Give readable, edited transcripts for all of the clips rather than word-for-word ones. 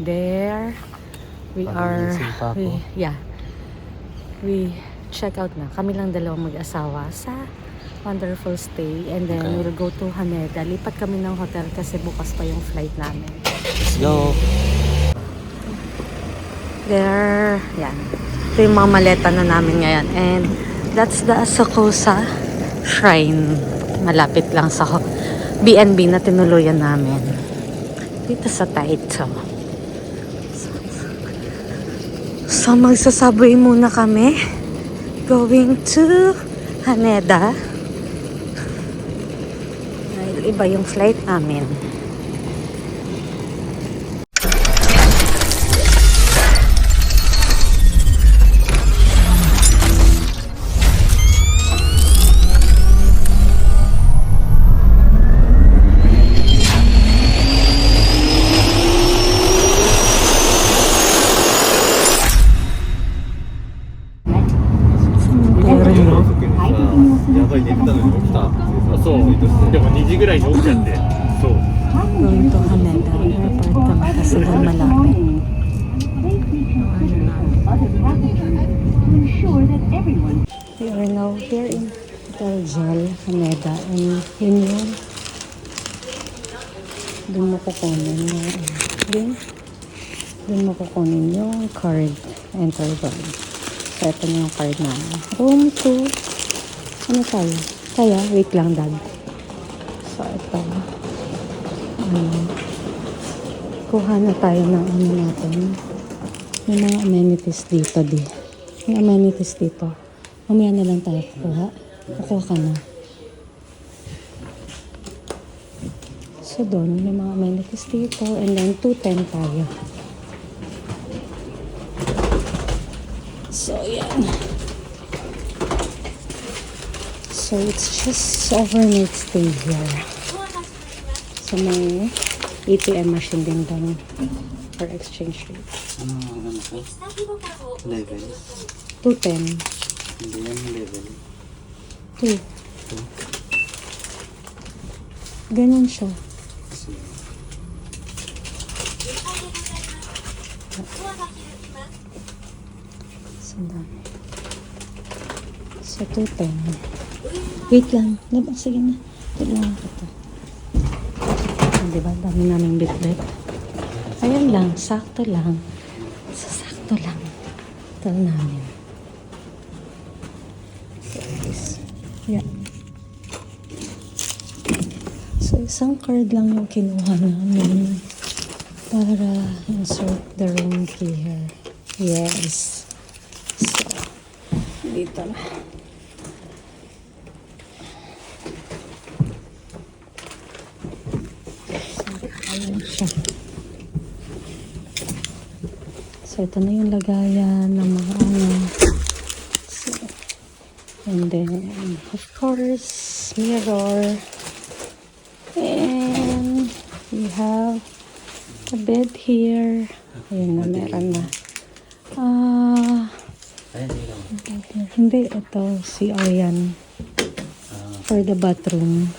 there. We check out na. Kami lang dalawang mag-asawa sa wonderful stay. And then we'll go to Haneda. Lipat kami ng hotel kasi bukas pa yung flight namin. Let's go! There, yan. Ito yung mga maleta na namin ngayon. And that's the Asakusa Shrine. Malapit lang sa B&B na tinuluyan namin. Dito sa Taito. So magsasabay muna kami. Going to Haneda. Dahil iba yung flight namin. Going to Haneda Airport kami kasi doon malapit. We are now here in Hotel Gel Haneda and yun yung doon mo kukunin yung card, enter card. So ito na yung card namin. Room 2. Ano tayo? Kaya wait lang dad. So ito kuha na tayo ng ano natin. May mga amenities dito May amenities dito. Mamaya na lang tayo kukuha. Kukuha ka na. So doon, may mga amenities dito. And then 210 tayo. So yan. So it's just overnight stay here. So may ATM machine din doon for exchange rate. Ano po? Level? 210. Hindi yan level. 2. Ganun siya. So 210. Wait lang. Sige na. Tulungan ko to. Diba? Dami namin bit-bit. Ayan lang. Sakto lang. So, sakto lang. Ito namin. So, this. Yeah. So, isang card lang yung kinuha namin para insert the room key here. Yes. So, dito na. So, ito na yung lagayan ng mga ano. So, and then, of course, mirror. And we have a bed here. Ayan na, meron na. Hindi, ito, CR yan. For the bathroom.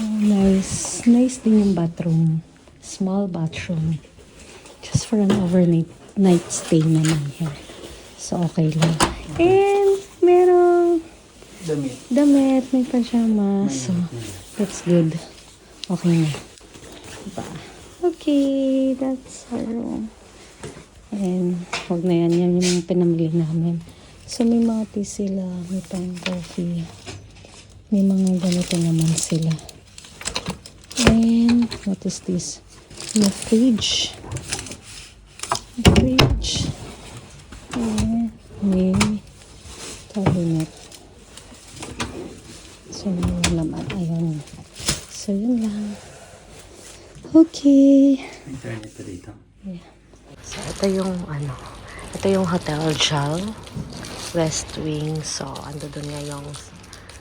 Oh, nice. Nice din yung bathroom. Small bathroom. Just for an overnight stay naman here. So, okay lang. And, merong damit, may pajama. So, that's good. Okay na. Diba? Okay, that's our room. And, huwag na yan. Yan yung pinamili namin. So, may mga tea sila. May pang coffee. May mga ganito naman sila. And, what is this? May fridge. And may cabinet. So, may laman. Ayun. So, yun lang. Okay. Internet dito. Yeah. So, ito yung Hotel Jal West Wing. So, ando doon nga yung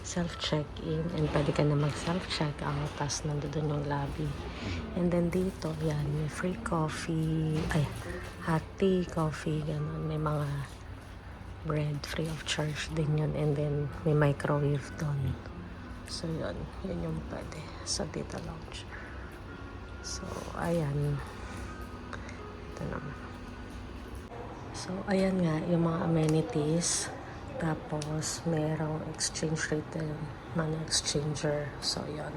self-check-in and pwede ka na mag-self-check-out, tapos nandoon yung lobby. And then dito, yan, may free coffee, hot tea, coffee, gano'n. May mga bread, free of charge din yun. And then, may microwave doon. So, yun yung pwede sa data lounge. So, ayan. Ito naman. So, ayan nga, yung mga amenities. Tapos, merong exchange rate din, money exchanger. So, yun.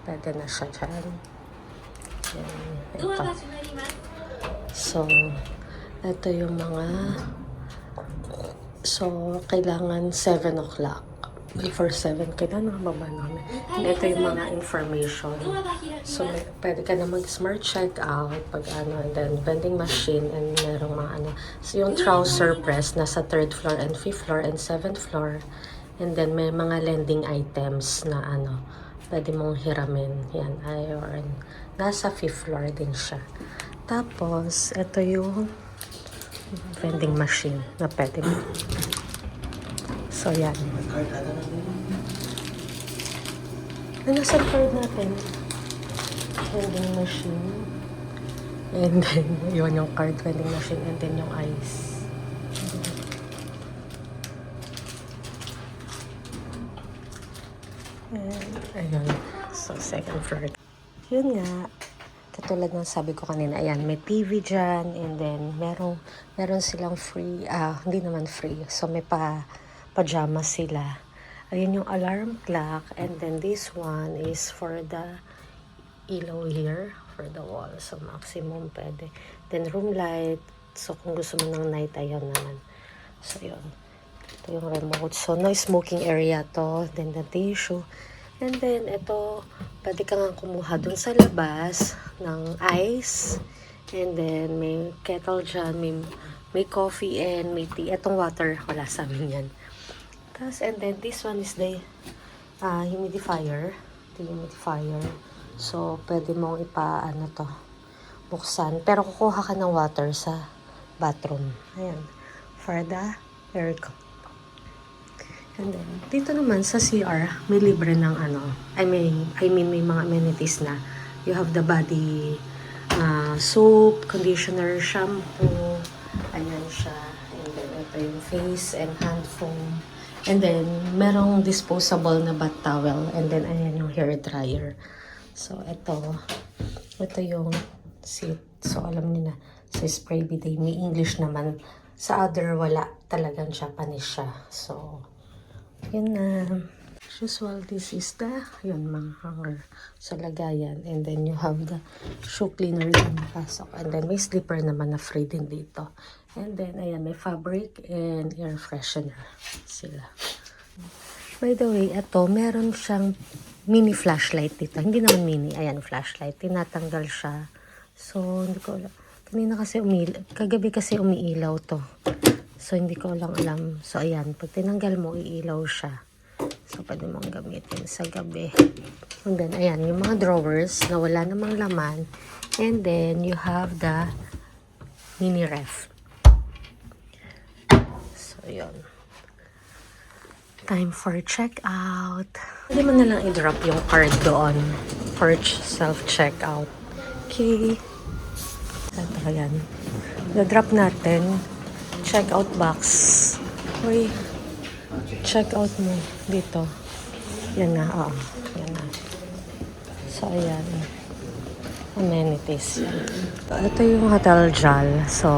Pwede na siya dyan. Yan, ito. So, ito yung mga... So, kailangan 7 o'clock. Before 7, kailangan nakababa namin. And ito yung mga information. So, pwede ka na mag-smart checkout pag ano, and then vending machine, and merong mga ano. So, yung trouser press, nasa 3rd floor and 5th floor and 7th floor. And then, may mga lending items na ano, pwede mong hiramin. Yan, iron. Nasa 5th floor din siya. Tapos, ito yung vending machine na pwede mo. So, yan. Nasa card natin. Vending machine. And then, yun yung card vending machine. And then yung ice. And, ayun. So, second floor. Yun nga. Katulad ng sabi ko kanina, ayan, may TV dyan. And then, meron silang free, hindi naman free. So, may pajamas sila. Ayun yung alarm clock. And then this one is for the ilaw here, for the wall. So maximum pwede. Then room light. So kung gusto mo ng night, ayun naman. So yun. Ito yung remote. So no smoking area to. Then the tissue. And then ito, pwede ka nga kumuha dun sa labas ng ice. And then may kettle dyan. May coffee and may tea. Itong water, wala sa amin yan. Tapos, and then this one is the humidifier. The humidifier. So, pwede mong buksan. Pero kukuha ka ng water sa bathroom. Ayan. For the aircon. And then, dito naman sa CR, may libre ng I mean, may mga amenities na. You have the body soap, conditioner, shampoo. Ayan siya. And then, ito yung face and hand foam. And then, merong disposable na bath towel. And then, ayan yung hair dryer. So, ito yung seat. So, alam niyo na, sa spray bidet, may English naman. Sa other, wala. Talagang Japanese siya. So, yun na. As usual, this is the, yun, mga hanger sa lagayan. And then, you have the shoe cleaner din pasok. And then, may slipper naman na free din dito. And then, ayan, may fabric and air freshener sila. By the way, ito, meron siyang mini flashlight dito. Hindi naman mini, ayan, flashlight. Tinatanggal siya. So, hindi ko alam. Kagabi kasi umiilaw to. So, hindi ko lang alam. So, ayan, pag tinanggal mo, iilaw siya. So, pwede mong gamitin sa gabi. And then, ayan, yung mga drawers na wala namang laman. And then, you have the mini ref. So, yun. Time for checkout. Pwede mo na lang i-drop yung card doon for self-checkout. Okay. Ito, yan. I-drop natin. Checkout box. Uy. Checkout mo dito. Yan na. Oo. Yan na. So, ayan. Amenities. Yan. Ito yung Hotel Jal. So,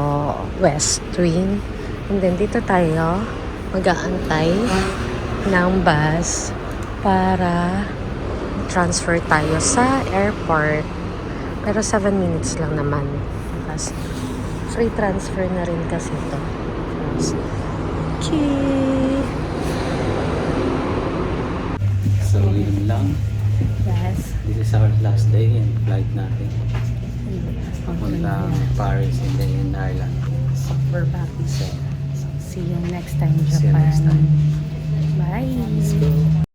West Wing. And then, dito tayo mag-aantay ng bus para transfer tayo sa airport. Pero 7 minutes lang naman. Kasi free transfer na rin kasi ito. Okay. So, yun lang. Yes. This is our last day and flight natin. Papunta Paris and then in Ireland. So, we're back. So, See you next time, see you Japan. next time. Bye. Let's go.